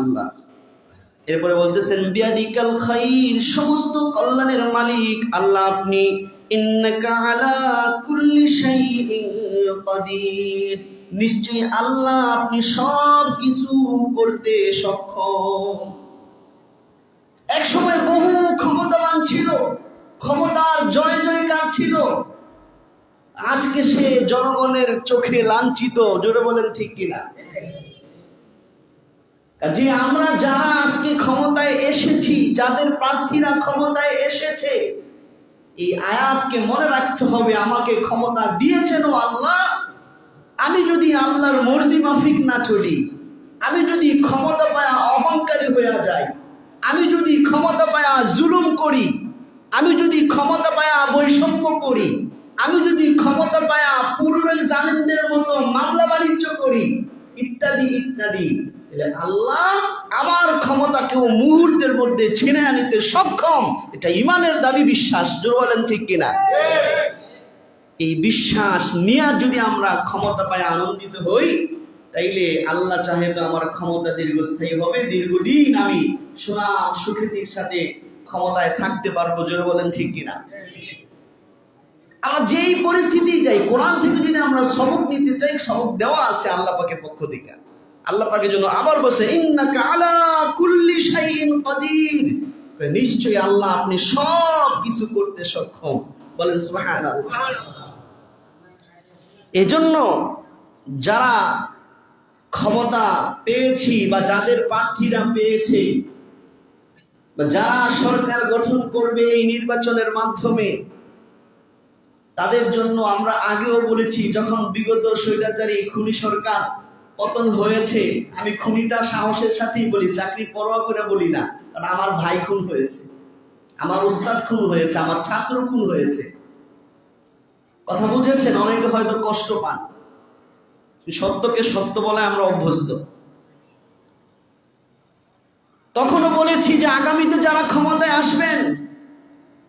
আল্লাহ। এরপরে বলতেছেন বিয়াদিকাল খাইর, সমস্ত কল্যাণের মালিক আল্লাহ আপনি। ইন্নাকা আলা কুল্লি শাইইন কাদির, নিশ্চয়ই আল্লাহ আপনি সব কিছু করতে সক্ষম। এক সময় বহু ক্ষমতাবান ছিল, ক্ষমতার জয় জয়কার ছিল, আজকে সে জনগণের চোখে লাঞ্ছিত। জোরে বলেন ঠিক কিনা? যে আমরা যারা আজকে ক্ষমতায় এসেছি, যাদের প্রার্থীরা ক্ষমতায় এসেছে, এই আয়াতকে মনে রাখতে হবে, আমাকে ক্ষমতা দিয়েছেন আল্লাহ। আমি যদি আল্লাহর মর্জি মাফিক না চলি, আমি যদি ক্ষমতা পায়া অহংকারী হয়ে যাই, আমি যদি ক্ষমতা পায়া জুলুম করি, আমি যদি ক্ষমতা পায়া বৈষম্য করি, আমি যদি ক্ষমতা পায়া পূর্বের জালিমদের মতো মামলা বাণিজ্য করি, ইত্যাদি ইত্যাদি, আল্লাহ আমার ক্ষমতাকেও মুহূর্তের মধ্যে ছিনে আনিতে সক্ষম। এটা ইমানের দাবি, বিশ্বাস। জোরে বলেন ঠিক কিনা? এই বিশ্বাস নিয়ে যদি আমরা ক্ষমতা পায় আনন্দিত হই, তাইলে আল্লাহ চাহে তো আমার ক্ষমতা দীর্ঘস্থায়ী হবে, দীর্ঘদিন আমি সুনাম সুখ্যাতির সাথে ক্ষমতায় থাকতে পারবো। জোরে বলেন ঠিক কিনা? আমরা যেই পরিস্থিতি যাই, কোরআন থেকে যদি আমরা সবক নিতে চাই, সবক দেওয়া আছে আল্লাহ পাকের পক্ষ থেকে। আল্লাহ পাকের জন্য আবার বলছে ইন্নাকা আলা কুল্লি শাইইন কাদির, নিশ্চয়ই আল্লাহ আপনি সব কিছু করতে সক্ষম। বলেন সুবহানাল্লাহ। এজন্য যারা ক্ষমতা পেয়েছি বা যাদের প্রার্থীরা পেয়েছে বা যারা সরকার গঠন করবে এই নির্বাচনের মাধ্যমে, তাদের জন্য আমরা আগেও বলেছি, যখন বিগত স্বৈরাচারী খুনি সরকার পতন হয়েছে, আমি খুনিটা সাহসের সাথেই বলি, চাকরি পরোয়া করে বলি না, কারণ আমার ভাই খুন হয়েছে, আমার উস্তাদ খুন হয়েছে, আমার ছাত্র খুন হয়েছে। কথা বুঝেছেন? অনেকে হয়তো কষ্ট পান, সত্যকে সত্য বলে আমরা অভ্যস্ত। তখনও বলেছি যে আগামীতে যারা ক্ষমতায় আসবেন,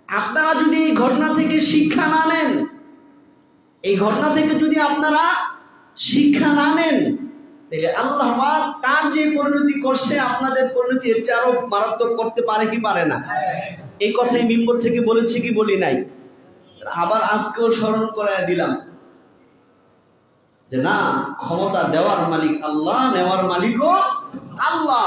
আপনারা যদি এই ঘটনা থেকে শিক্ষা না নেন, এই ঘটনা থেকে যদি আপনারা শিক্ষা না নেন, তাহলে আল্লাহ পাক তার যে পরিণতি করছে, আপনাদের পরিণতি এর চেয়ে আরো মারাত্মক করতে পারে কি পারে না? এই কথাই মিম্বর থেকে বলেছি কি বলি নাই? আবার আজকেও স্মরণ করায় দিলাম যে না, ক্ষমতা দেওয়ার মালিক আল্লাহ, নেওয়ার মালিকও আল্লাহ।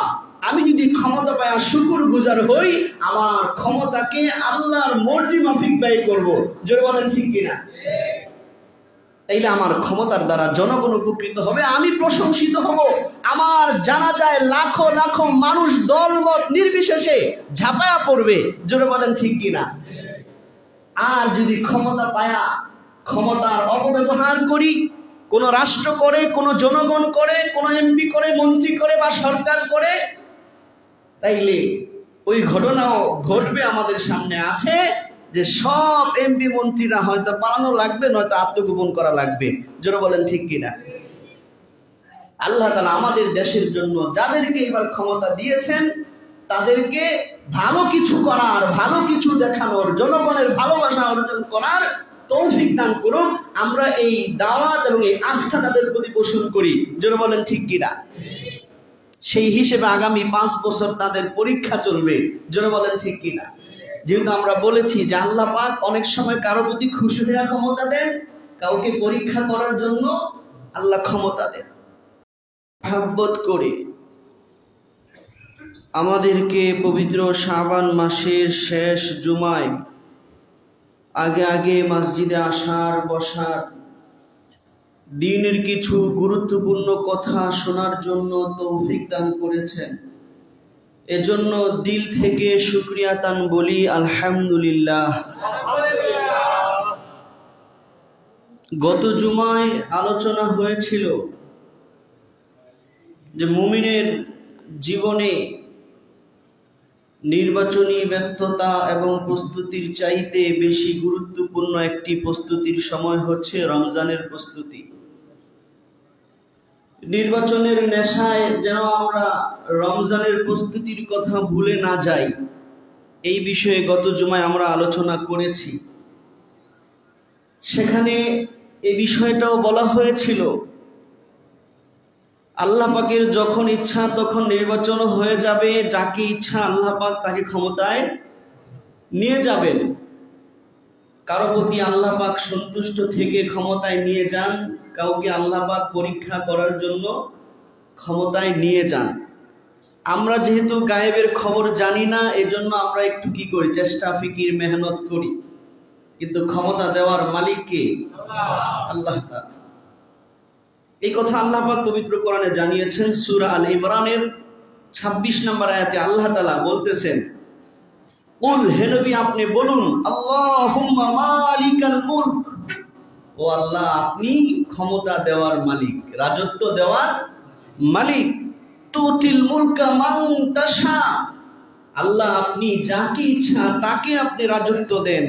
আমি যদি ক্ষমতা পাই শুকর গুজার হই, আমার ক্ষমতাকে আল্লাহর মর্জি মাফিক ব্যয় করব। জোরে বলেন ঠিক কিনা? তাইলে আমার ক্ষমতার দ্বারা জনগণ উপকৃত হবে, আমি প্রশংসিত হব, আমার জানাজায় লাখো লাখো মানুষ দলমত নির্বিশেষে ঝাঁপায়া পড়বে। জোরে বলেন ঠিক কিনা? আর যদি ক্ষমতা পায়া ক্ষমতার অপব্যবহার করি, কোন রাষ্ট্র করে, কোন জনগণ করে, কোন এমপি করে, মন্ত্রী করে বা সরকার করে, তাইলে ওই ঘটনাও ঘটবে। আমাদের সামনে আছে যে সব এমপি মন্ত্রীরা হয়তো পালানো লাগবে, নয়তো আত্মগোপন করা লাগবে। জোরে বলেন ঠিক কিনা? আল্লাহ তাআলা আমাদের দেশের জন্য যাদেরকে এবার ক্ষমতা দিয়েছেন, তাদেরকে ভালো কিছু করার, ভালো কিছু দেখানোর, জনগণের ভালোবাসা অর্জন করার তৌফিক দান করুন। আমরা এই দাওয়াত এবং এই আস্থা তাদের প্রতি পোষণ করি। জোরে বলেন ঠিক কিনা? সেই হিসেবে আগামী 5 বছর তাদের পরীক্ষা চলবে। জোরে বলেন ঠিক কিনা? যেহেতু আমরা বলেছি যে আল্লাহ পাক অনেক সময় কারো প্রতি খুশি হয়ে ক্ষমতা দেন, কাউকে পরীক্ষা করার জন্য আল্লাহ ক্ষমতা দেন। মহব্বত করে আমাদেরকে পবিত্র শাবান মাসের শেষ জুমায় আগে আগে মসজিদে আসার, বসার, দ্বীনের কিছু গুরুত্বপূর্ণ কথা শোনার জন্য তৌফিক দান করেছেন। এজন্য দিল থেকে শুকরিয়া তান বলি আলহামদুলিল্লাহ। গত জুমায় আলোচনা হয়েছিল যে মুমিনের জীবনে নির্বাচনী ব্যস্ততা এবং প্রস্তুতির চাইতে বেশি গুরুত্বপূর্ণ একটি প্রস্তুতির সময় হচ্ছে রমজানের প্রস্তুতি। নির্বাচনের নেশায় যেন আমরা রমজানের প্রস্তুতির কথা ভুলে না যাই, এই বিষয়ে গত জুমায় আমরা আলোচনা করেছি। সেখানে এই বিষয়টাও বলা হয়েছিল, আল্লাহ পাকের যখন ইচ্ছা তখন নির্বাচন হয়ে যাবে, যাকে ইচ্ছা আল্লাহ পাক তাকে ক্ষমতায় নিয়ে যাবেন। কারো প্রতি আল্লাহ পাক সন্তুষ্ট থেকে ক্ষমতায় নিয়ে যান, কাউকে আল্লাহ পাক পরীক্ষা করার জন্য ক্ষমতায় নিয়ে যান। আমরা যেহেতু গায়েবের খবর জানি না, এজন্য আমরা একটু কি করি, চেষ্টা ফিকির মেহনত করি, কিন্তু ক্ষমতা দেওয়ার মালিক কে? আল্লাহ তাআলা। এই কথা আল্লাহ পাক পবিত্র কোরআনে জানিয়েছেন। সূরা আল ইমরানের 26 নম্বর আয়াতে আল্লাহ তাআলা বলতেছেন, কুল, হে নবী আপনি বলুন, আল্লাহুম্মা মালিকাল মুলক, ও আল্লাহ আপনি ক্ষমতা দেওয়ার মালিক, রাজত্ব দেওয়ার মালিক। তুতিল মুলকা মান তাশা, আল্লাহ আপনি যাকে ইচ্ছা তাকে আপনি রাজত্ব দেন।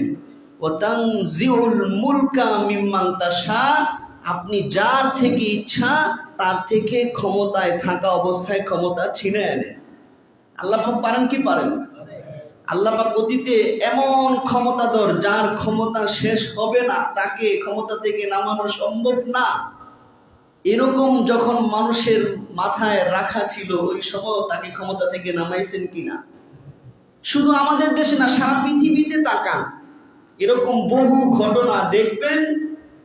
ওয়া তানজিউল মুলকা মিম্মান তাশা, আপনি যার থেকে ইচ্ছা তার থেকে ক্ষমতায় থাকা অবস্থায় ক্ষমতা ছিনে আনেন। আল্লাহ পাক পারেন কি পারেন? আল্লাহ পাক অতীতে এমন ক্ষমতাধর, যার ক্ষমতা শেষ হবে না, তাকে ক্ষমতা থেকে নামানো সম্ভব না, এরকম যখন মানুষের মাথায় রাখা ছিল, ওই সময় তাকে ক্ষমতা থেকে নামাইছেন কিনা? শুধু আমাদের দেশে না, সারা পৃথিবীতে তাকান, এরকম বহু ঘটনা দেখবেন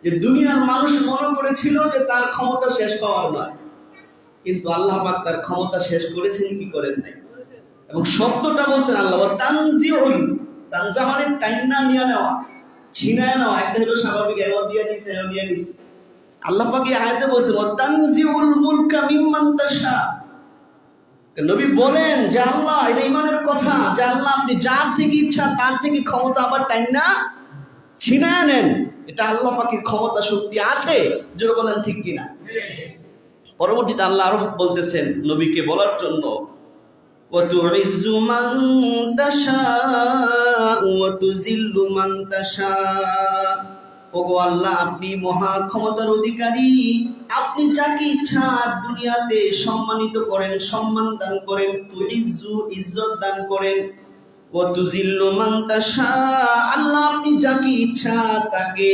যে দুনিয়ার মানুষ মনে করেছিল যে তার ক্ষমতা শেষ হওয়ার নয়, কিন্তু আল্লাহ পাক তার ক্ষমতা শেষ করেছেন কি করেন নাই। এবং শব্দটা বলছেন আল্লাহ, তানজিউল, তানজা মানে টাইনা নিয়ে নেওয়া, ছিনায় নেওয়া। একটা হলো স্বাভাবিক, এমন দিয়ে দিছে, এমন দিয়ে দিছে। আল্লাহ পাক এই আয়াতে বলছেন, তানজিউল মুলকা মিম্মান তাশা। নবী বলেন যে আল্লাহ, এটা ঈমানের কথা, যে আল্লাহ আপনি যার থেকে ইচ্ছা তার থেকে ক্ষমতা আবার টাইনা ছিনায় নেন। এটা আল্লাহ পাকের ক্ষমতা শক্তি আছে, জোরে বলেন ঠিক কিনা? পরবর্তীতে আল্লাহ আরো বলতেছেন নবীকে বলার জন্য, وَتُعِزُّ مَن تَشَاءُ وَتُذِلُّ مَن تَشَاءُ, ওগো আল্লাহ আপনি মহা ক্ষমতার অধিকারী, আপনি যাকে ইচ্ছা দুনিয়াতে সম্মানিত করেন, সম্মান দান করেন, তুইজ্জু, ইজ্জত দান করেন, ওয়াতুজিল্লু মান তাশা, আল্লাহ আপনি যাকে ইচ্ছা তাকে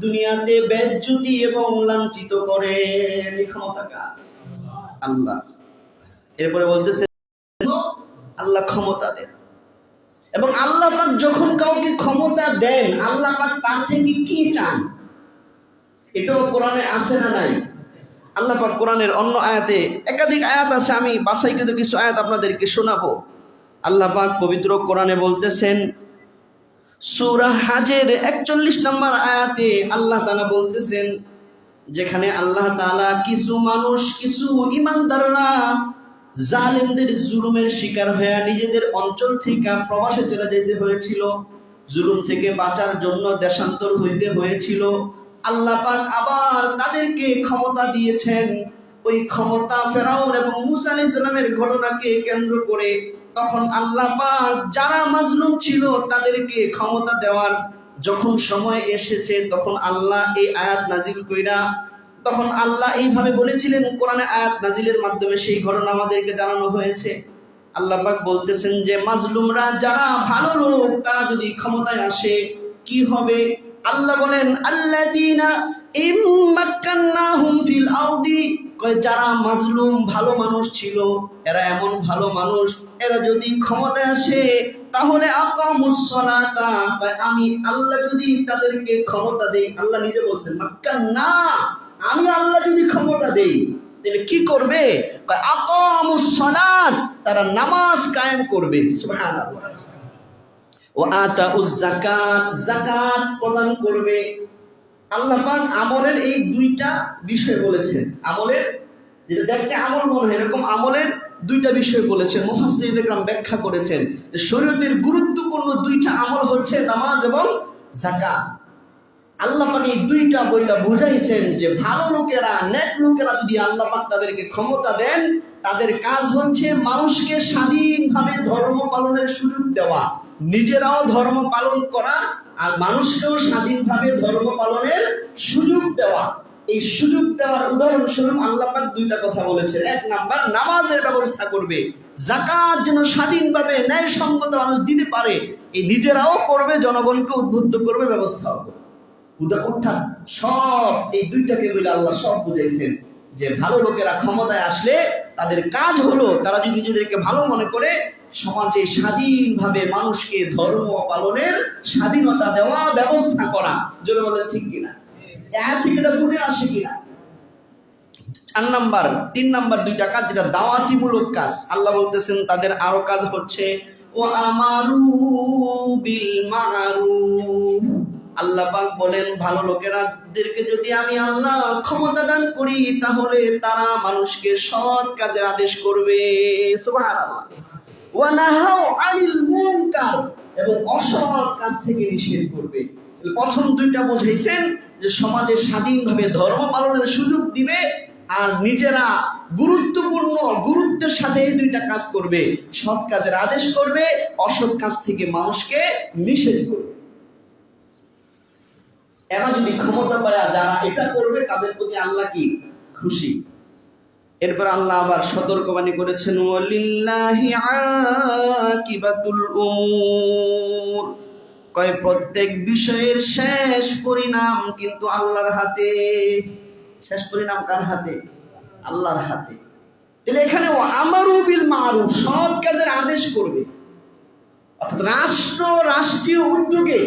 দুনিয়াতে বেজ্জতি এবং লাঞ্ছিত করেন। এই ক্ষমতা কার? আল্লাহ। এরপরে বলতেছে আল্লাহ ক্ষমতা দেন, এবং আল্লাহ পাক যখন কাউকে ক্ষমতা দেন, আল্লাহ পাক তার থেকে কি চান? এটাও কোরআনে আছে না নাই? আল্লাহ পাক কোরআনের অন্য আয়াতে, একাধিক আয়াত আছে, আমি বাছাইকৃত কিছু আয়াত আপনাদেরকে শোনাবো। আল্লাহ পাক পবিত্র কোরআনে বলতেছেন, সূরা হাজের 41 নম্বর আয়াতে আল্লাহ তাআলা বলতেছেন, যেখানে আল্লাহ তাআলা কিছু মানুষ, কিছু ঈমানদাররা জালেমদের জুলুমের শিকার হয়ে নিজেদের অঞ্চল থেকে প্রবাসে চলে যেতে হয়েছিল, জুলুম থেকে বাঁচার জন্য দেশান্তর হইতে হয়েছিল, আল্লাহ পাক আবার তাদেরকে ক্ষমতা দিয়েছেন। ওই ক্ষমতা ফেরাউন এবং মূসা আলাইহিস সালামের ঘটনাকে কেন্দ্র করে তখন আল্লাহ পাক যারা মাজলুম ছিল তাদেরকে ক্ষমতা দেওয়ার যখন সময় এসেছে, তখন আল্লাহ এই আয়াত নাজিল কইরা, তখন আল্লাহ এইভাবে বলেছিলেন, কোরআনে আয়াত নাজিলের মাধ্যমে সেই ঘটনা আমাদেরকে জানানো হয়েছে। আল্লাহ পাক বলতেছেন যে মাজলুমরা, যারা ভালো লোক, তারা যদি ক্ষমতায় আসে কি হবে? আল্লাহ বলেন, আল্লাযীনা ইম্মাক্কান্নাহুম ফিল আরদি, যারা মাজলুম ভালো মানুষ ছিল, এরা এমন ভালো মানুষ, এরা যদি ক্ষমতায় আসে তাহলে আকামুস সালাতা, আমি আল্লাহ যদি তাদেরকে ক্ষমতা দেই, আল্লাহ নিজে বলছেন মাক্কান্না, আমি আল্লাহ যদি ক্ষমতা দেই তাহলে কি করবে? আকামুস সালাত, তারা নামাজ কায়েম করবে। সুবহানাল্লাহ। ওয়া আতাউজ যাকাত, যাকাত প্রদান করবে। আল্লাহ পাক আমলের এই দুইটা বিষয় বলেছেন। আমলের, যেটা দেখতে আমল মনে হয়, এরকম আমলের দুইটা বিষয় বলেছেন। মুফাসসিরিনে কেরাম ব্যাখ্যা করেছেন যে শরীয়তের গুরুত্বপূর্ণ দুইটা আমল হচ্ছে নামাজ এবং যাকাত। আল্লাহ পাক এই দুইটা বইলা বুঝাইছেন যে ভালো লোকেরা, নেক লোকেরা যদি আল্লাহ পাক তাদেরকে ক্ষমতা দেন, তাদের কাজ হচ্ছে মানুষকে স্বাধীনভাবে ধর্ম পালনের সুযোগ দেওয়া, নিজেরাও ধর্ম পালন করা আর মানুষকেও স্বাধীনভাবে ধর্ম পালনের সুযোগ দেওয়া। এই সুযোগ দেওয়ার উদাহরণস্বরূপ আল্লাহ পাক দুইটা কথা বলেছেন। এক নাম্বার, নামাজের ব্যবস্থা করবে, যাকাত যেন স্বাধীনভাবে ন্যায়সঙ্গত মানুষ দিতে পারে, এই নিজেরাও করবে, জনগণকে উদ্বুদ্ধ করবে, ব্যবস্থাও করবে। সব এই দুইটাকে বলে আল্লাহ সব বুঝাইছেন। যে ভালো লোকেরা ক্ষমতায় আসলে তাদের কাজ হলো তারা যদি নিজেদেরকে ভালো মনে করে সমাজে স্বাধীনভাবে মানুষকে ধর্ম পালনের স্বাধীনতা দেওয়া, ব্যবস্থা করা। জোরে বলেন ঠিক কিনা? এর থেকে এটা বুঝে আসে কিনা? 3 নাম্বার দুইটা কাজ যেটা দাওয়াতিমূলক কাজ, আল্লাহ বলতেছেন তাদের আরো কাজ হচ্ছে ও আমারু বিল মারুফ। আল্লাহ পাক বলেন ভালো লোকেরাদেরকে যদি আমি আল্লাহ ক্ষমতা দান করি তাহলে তারা মানুষকে সৎ কাজের আদেশ করবে। সুবহানাল্লাহ। ওয়া নাহাউ আনিল মুনকার, এবং অসৎ কাজ থেকে নিষেধ করবে। প্রথম দুইটা বুঝাইছেন যে সমাজে স্বাধীনভাবে ধর্ম পালনের সুযোগ দিবে, আর নিজেরা গুরুত্বের সাথে এই দুইটা কাজ করবে, সৎ কাজের আদেশ করবে, অসৎ কাজ থেকে মানুষকে নিষেধ করবে। এরা যদি ক্ষমতা পায় যারা এটা করবে তাদের প্রতি আল্লাহ কি খুশি। এরপর আল্লাহ আবার সতর্কবাণী করেছেন ওয়ালিল্লাহি আকিবাতুল উমুর, কয় প্রত্যেক বিষয়ের শেষ পরিণাম কিন্তু আল্লাহর হাতে। শেষ পরিণাম কার হাতে? আল্লাহর হাতে। তাহলে এখানে ও আমারু বিল মারুফ, সৎ কাজের আদেশ করবে। অর্থাৎ রাষ্ট্রীয় উদ্যোগে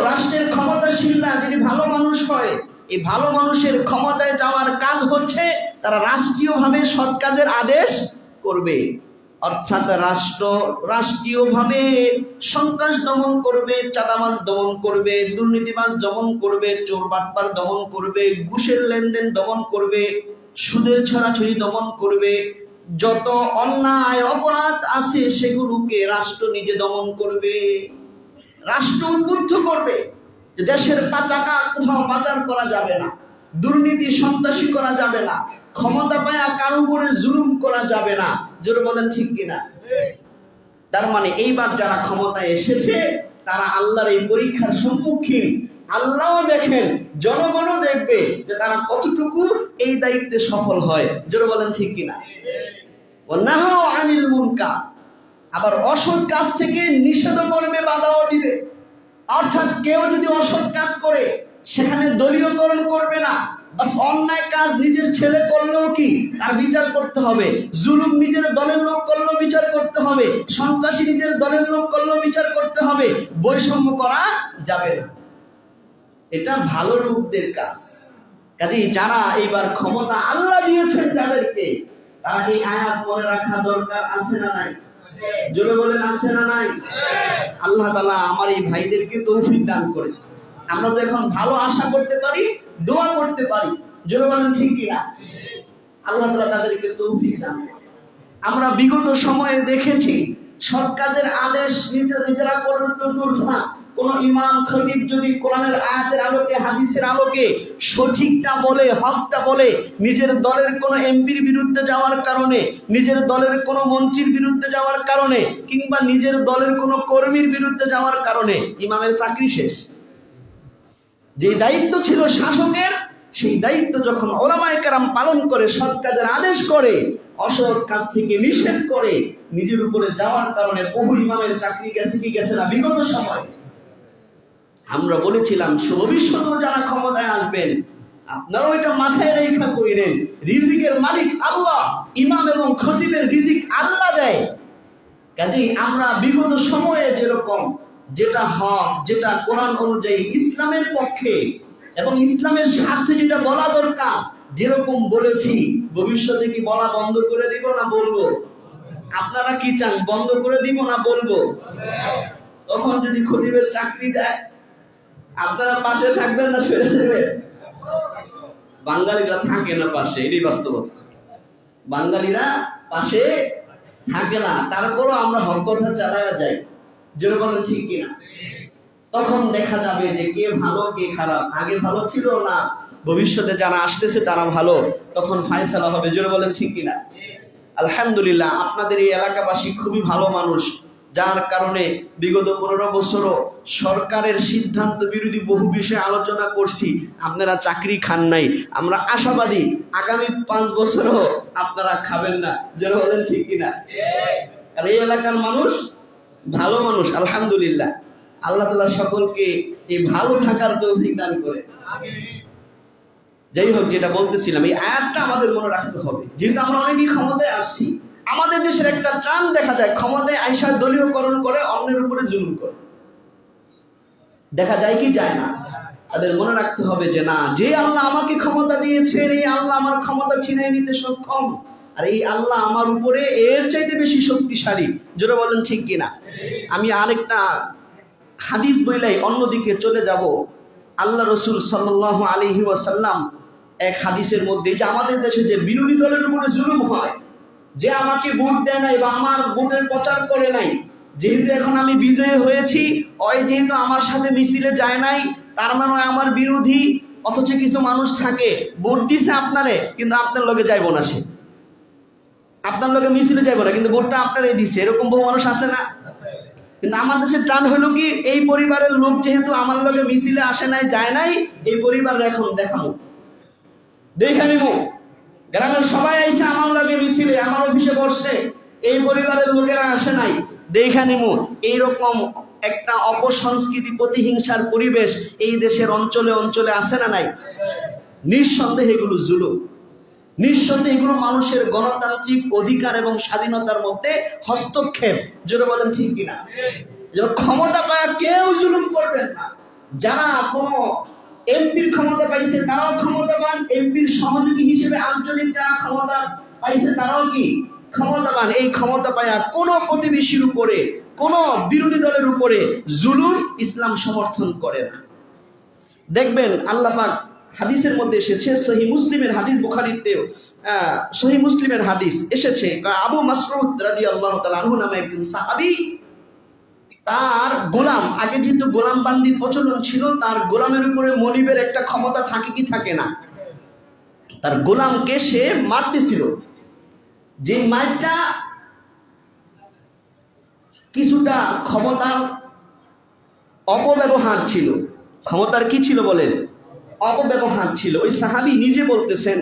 রাষ্ট্রের ক্ষমতাশীলরা যদি ভালো মানুষ হয়, এই ভালো মানুষের ক্ষমতায় যাওয়ার কাজ হচ্ছে তারা রাষ্ট্রীয়ভাবে সৎ কাজের আদেশ করবে। অর্থাৎ রাষ্ট্রীয়ভাবে সন্ত্রাস দমন করবে, চাঁদাবাজ দমন করবে, দুর্নীতিবাজ দমন করবে, চোর বাটপার দমন করবে, ঘুষের লেনদেন দমন করবে, সুদের ছড়াছড়ি দমন করবে। যত অন্যায় অপরাধ আছে সেগুলোকে রাষ্ট্র নিজে দমন করবে। রাষ্ট্র উদ্বুদ্ধ করবে যে দেশের টাকা কোথাও পাচার করা যাবে না, দুর্নীতি সন্ত্রাসী করা যাবে না, ক্ষমতা পায়া কারো উপরে জুলুম করা যাবে না। জোরে বলেন ঠিক কিনা? তার মানে এইবার যারা ক্ষমতায় এসেছে তারা আল্লাহর এই পরীক্ষার সম্মুখীন। আল্লাহও দেখেন, জনগণও দেখবে যে তারা কতটুকু এই দায়িত্বে সফল হয়। জোরে বলেন ঠিক কিনা? ওয়ানাহু আনিল মুনকার, আবার অসৎ কাজ থেকে নিষেধ করবে, বাধাও দিবে। অর্থাৎ কেউ যদি অসৎ কাজ করে সেখানে দলীয়করণ করবে না। বাস অন্যায় কাজ নিজের ছেলে করলেও কি তার বিচার করতে হবে, জুলুম নিজের দলের লোক করলেও বিচার করতে হবে, সন্ত্রাসী নিজের দলের লোক করলেও বিচার করতে হবে, বৈষম্য করা যাবে না। এটা ভালো লোকদের কাজ। কাজেই যারা এইবার ক্ষমতা আল্লাহ দিয়েছেন যাদেরকে, তারা এই আয়াত মনে রাখা দরকার আছে না নাই? জোরে বলেন আছে না নাই? আল্লাহ তাআলা আমার এই ভাইদেরকে তৌফিক দান করে আমরা তো এখন ভালো আশা করতে পারি, দোয়া করতে পারি। জোরে বলেন ঠিক কিনা? আল্লাহ তাআলা তাদেরকে তৌফিক দান করে। আমরা বিগত সময়ে দেখেছি সৎ কাজের আদেশ নিজেরা করতে না। কোন ইমাম খতিব যদি কোরআনের আয়াতের আলোকে, হাদিসের আলোকে সঠিকটা বলে, হকটা বলে, নিজের দলের কোন এমপির বিরুদ্ধে যাওয়ার কারণে, নিজের দলের কোন মন্ত্রীর বিরুদ্ধে যাওয়ার কারণে, কিংবা নিজের দলের কোন কর্মীর বিরুদ্ধে যাওয়ার কারণে ইমামের চাকরি শেষ। যে দায়িত্ব ছিল শাসকের, সেই দায়িত্ব যখন ওলামায়ে কেরাম পালন করে, সৎ কাজের আদেশ করে, অসৎ কাজ থেকে নিষেধ করে, নিজের উপরে যাওয়ার কারণে বহু ইমামের চাকরি গেছে কি গেছে না বিগত সময়। আমরা বলেছিলাম ভবিষ্যতেও যারা ক্ষমতায় আসবেন আপনারাও এটা মাথায় রেখা কইরেন, রিজিকের মালিক আল্লাহ, ইমাম এবং খতিবের রিজিক আল্লাহ দেয়। কাজেই আমরা বিগত সময়ে যেরকম যেটা হক, যেটা কোরআন অনুযায়ী ইসলামের পক্ষে এবং ইসলামের স্বার্থে যেটা বলা দরকার যেরকম বলেছি, ভবিষ্যতে কি বলা বন্ধ করে দিব না বলবো? আপনারা কি চান, বন্ধ করে দিব না বলবো? তখন যদি খতিবের চাকরি দেয় আপনারা পাশে থাকবেন না সরে যাবেন? বাঙালিরা থাকে না পাশে, এটাই বাস্তবতা। বাঙালিরা পাশে থাকে না, তারপরও আমরা হক কথা চালায়া যাই। যেরকম ঠিক কিনা? তখন দেখা যাবে যে কে ভালো কে খারাপ, আগে ভালো ছিল না ভবিষ্যতে যারা আসতেছে তারা ভালো, তখন ফায়সালা হবে। জোরে বলেন ঠিক কিনা? আলহামদুলিল্লাহ, আপনাদের এই এলাকাবাসী খুবই ভালো মানুষ, যার কারণে বিগত 15 বছরও সরকারের সিদ্ধান্ত বিরোধী বহু বিষয়ে আলোচনা করছি, আপনারা চাকরি খান নাই। আমরা আশাবাদী আগামী 5 বছরও আপনারা খাবেন না। জোরে বলেন ঠিক কিনা? আর এই এলাকার মানুষ ভালো মানুষ, আলহামদুলিল্লাহ। আল্লাহ তাআলা সকলকে এই ভালো থাকার তৌফিক দান করে। যাই হোক, যেটা বলতেছিলাম, এই আয়াতটা আমাদের মনে রাখতে হবে। যেহেতু আমরা অনেকেই ক্ষমতায় আসছি, আমাদের দেশের একটা ট্রান দেখা যায় ক্ষমতায় আইসা দলীয়করণ করে, অন্যের উপরে জুলুম করে। দেখা যায় কি যায় না? তাদের মনে রাখতে হবে যে না, যে আল্লাহ আমাকে ক্ষমতা দিয়েছেন, এই আল্লাহ আমার ক্ষমতা ছিনিয়ে নিতে সক্ষম, আর এই আল্লাহ আমার উপরে এর চাইতে বেশি শক্তিশালী। জোরে বলেন ঠিক কিনা? আমি আরেকটা হাদিস বইলাই অন্যদিকে চলে যাব। আল্লাহ রসুল সাল্লাল্লাহু আলাইহি ওয়াসাল্লাম এক হাদিসের মধ্যে, যে আমাদের দেশে যে বিরোধী দলের উপরে জুলুম হয়, যে আমাকে ভোট দেয় নাই বা আমার ভোটের প্রচার করে নাই, যেহেতু এখন আমি বিজয়ী হয়েছি, ওই যেহেতু আমার সাথে মিছিলে যায় নাই, তার মানে আমার বিরোধী। অথচ কিছু মানুষ থাকে ভোট দিছে আপনারে, কিন্তু আপনার লগে যাইব না, সে আপনার লগে মিছিলে যাইব না, কিন্তু ভোটটা আপনারই দিছে। এরকম বহু মানুষ আছে না? কিন্তু আমার দেশের টান হলো কি, এই পরিবারের লোক যেহেতু আমার লগে মিছিলে আসে নাই, যায় নাই, এই পরিবার এখন দেখাবো, দেখে নিব। গ্রামের সবাই আইসে আমার লগে মিছিলে, আমার অফিসে বসছে, এই পরিবারের লোকেরা আসে নাই, দেখে নিব। এইরকম একটা অপসংস্কৃতি, প্রতিহিংসার পরিবেশ এই দেশের অঞ্চলে অঞ্চলে আছে না নাই? নিঃসন্দেহে এগুলো জুলুম, নিঃসন্দেহে এগুলো মানুষের গণতান্ত্রিক অধিকার এবং স্বাধীনতার মধ্যে হস্তক্ষেপ। জোরে বলেন ঠিক কিনা? ক্ষমতা পায় কেউ জুলুম করবেন না। যারা কোনো এমপির ক্ষমতা পাইছে তারাও ক্ষমতাবান, এমপির সহযোগী হিসেবে আঞ্চলিক যারা ক্ষমতা পাইছে তারাও কি ক্ষমতাবান। এই ক্ষমতা পায়া কোনো প্রতিবেশীর উপরে, কোনো বিরোধী দলের উপরে জুলুম ইসলাম সমর্থন করে না। দেখবেন আল্লাহ পাক হাদিসের মধ্যে এসেছে, সহিহ মুসলিমের হাদিস, বুখারীতেও সহিহ মুসলিমের হাদিস এসেছে, আবু মাসউদ রাদিয়াল্লাহু তাআলা আনহু নামে একজন সাহাবী, তার গোলাম, আগে যেহেতু গোলাম বান্দির প্রচলন ছিল, তার গোলামের উপরে মনিবের একটা ক্ষমতা থাকে কি থাকে না? তার গোলামকে সে মারতেছিল, যে মারটা কিছুটা ক্ষমতার অপব্যবহার ছিল। ক্ষমতার কি ছিল বলেন? অপব্যবহার ছিল। ওই সাহাবী নিজে বলতেছেন,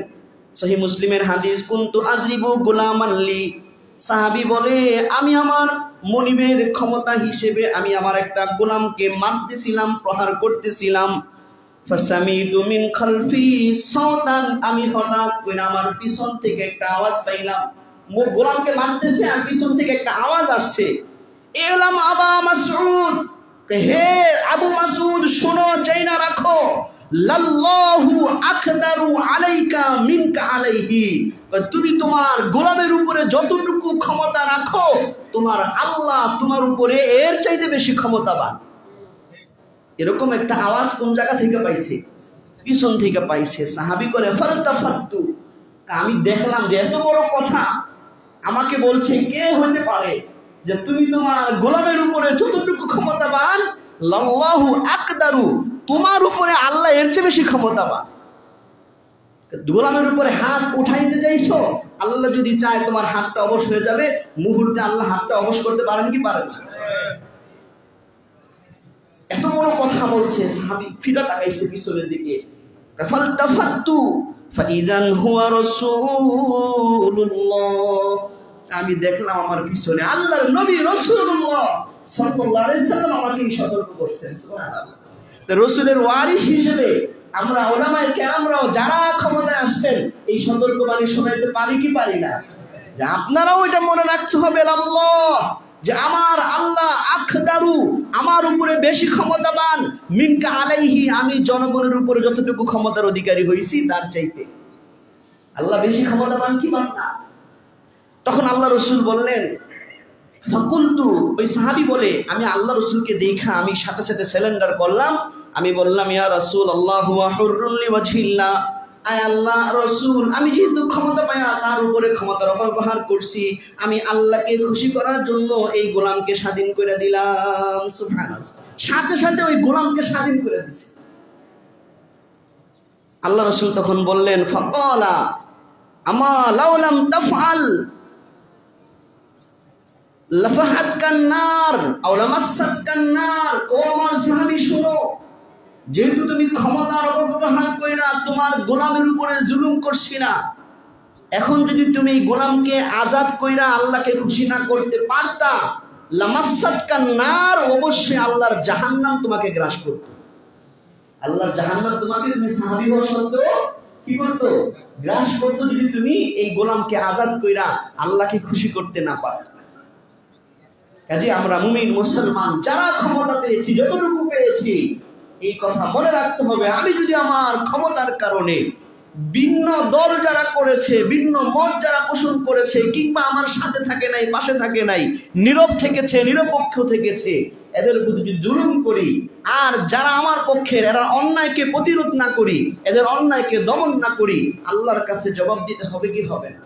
সহিহ মুসলিমের হাদিস, কুনতু আজরিবু গোলামান লি, সাহাবী বলে আমি আমার মনিবের ক্ষমতা হিসেবে আমি আমার একটা গোলামকে মারতেছিলাম, প্রহার করতেছিলাম। ফাসামিতু মিন খালফি সাওতান, আমি হঠাৎ করে আমার পিছন থেকে একটা আওয়াজ পাইলাম, গোলামকে মারতেছে আর পিছন থেকে একটা আওয়াজ আসছে, এলাম আবা মাসউদ, হে আবু মাসউদ শোনো, চাই না রাখো, লাল্লাহু আকদারু আলাইকা মিনকা আলাইহি, তুমি তোমার গোলামের উপরে যতটুকু ক্ষমতা রাখো, তোমার আল্লাহ তোমার উপরে এর চাইতে বেশি ক্ষমতাবান। এরকম একটা আওয়াজ কোন জায়গা থেকে পাইছে? পিছন থেকে পাইছে। সাহাবী করে ফালতাফাত্তু, আমি দেখলাম যে এত বড় কথা আমাকে বলছে, কে হতে পারে যে তুমি তোমার গোলামের উপরে যতটুকু ক্ষমতাবান, লাল্লাহু আকদারু, তোমার উপরে আল্লাহ এর চেয়ে বেশি ক্ষমতাবান। গোলামের উপরে হাত উঠাইতে চাইছো, আল্লাহ যদি চায় তোমার হাতটা অবশ হয়ে যাবে, মুহূর্তে আল্লাহ হাতটা অবশ করতে পারেন কি পারেন না? এত বড় কথা বলছে, সাহাবী ফিরে তাকাইছে পিছনের দিকে, ফালতাফাত্তু ফাইদান হুয়া রাসূলুল্লাহ, আমি দেখলাম আমার পিছনে আল্লাহর নবী রাসূলুল্লাহ সাল্লাল্লাহু আলাইহি সাল্লাম আমাকে সতর্ক করছেন। সুবহানাল্লাহ। তো রাসূলের ওয়ারিস হিসেবে আমরা উলামায়ে কেরামরাও যারা ক্ষমতায় আসছেন, এই সতর্কবাণী শোনাইতে পারি কি পারি না? যে আপনারাও এটা মনে রাখতে হবে, আল্লাহ যে আমার আল্লাহ আকদারু, আমার উপরে বেশি ক্ষমতাবান, মিনকা আলাইহি, আমি জনগণের উপরে যতটুকু ক্ষমতার অধিকারী হয়েছি তার চাইতে আল্লাহ বেশি ক্ষমতাবান কি বান না? তখন আল্লাহ রসুল বললেন, ফাকুলতু, ওই সাহাবী বলে আমি আল্লাহ রসুলকে দেখা আমি সাথে সাথে সারেন্ডার করলাম। আমি বললাম, ইয়া রাসূল আল্লাহু ওয়া হুররুন লিওয়াজহিল্লাহ, আয় আল্লাহ রসুল, আমি যেহেতু ক্ষমতা পায়া তার উপরে ক্ষমতার অপব্যবহার করছি, আমি আল্লাহকে খুশি করার জন্য এই গোলামকে স্বাধীন করে দিলাম। সুবহানাল্লাহ। সাথে সাথে ওই গোলামকে স্বাধীন করে দিছে। আল্লাহ রসুল তখন বললেন, ফাকালা আমা লাউ লাম তাফআল লাফাহাতকান নার আও লামাসসাতকান নার, ও আমার সাহাবী শুনো, যেহেতু তুমি ক্ষমতার অপব্যবহার কইরা তোমার গোলামের উপরে জুলুম করছি না, এখন যদি তুমি গোলামকে আজাদ কইরা আল্লাহকে খুশি না করতে পারতা, লামাসসাতকান নার, অবশ্যই আল্লাহর জাহান্নাম তোমাকে গ্রাস করত। আল্লাহর জাহান্নাম তোমাকে, তুমি সাহাবী হওয়া সত্ত্বেও কি করতো? গ্রাস করতো, যদি তুমি এই গোলামকে আজাদ কইরা আল্লাহকে খুশি করতে না পারো। কাজে আমরা মুমিন মুসলমান যারা ক্ষমতা পেয়েছি, যতটুকু পেয়েছি, এই কথা মনে রাখতে হবে, আমি যদি আমার ক্ষমতার কারণে ভিন্ন দল যারা করেছে, ভিন্ন মত যারা পোষণ করেছে, কিংবা আমার সাথে থাকে নাই, পাশে থাকে নাই, নীরব থেকেছে, নিরপেক্ষ থেকেছে, এদের প্রতি যদি জুলুম করি, আর যারা আমার পক্ষের, এরা অন্যায়কে প্রতিরোধ না করি, এদের অন্যায়কে দমন না করি, আল্লাহর কাছে জবাব দিতে হবে কি হবে না?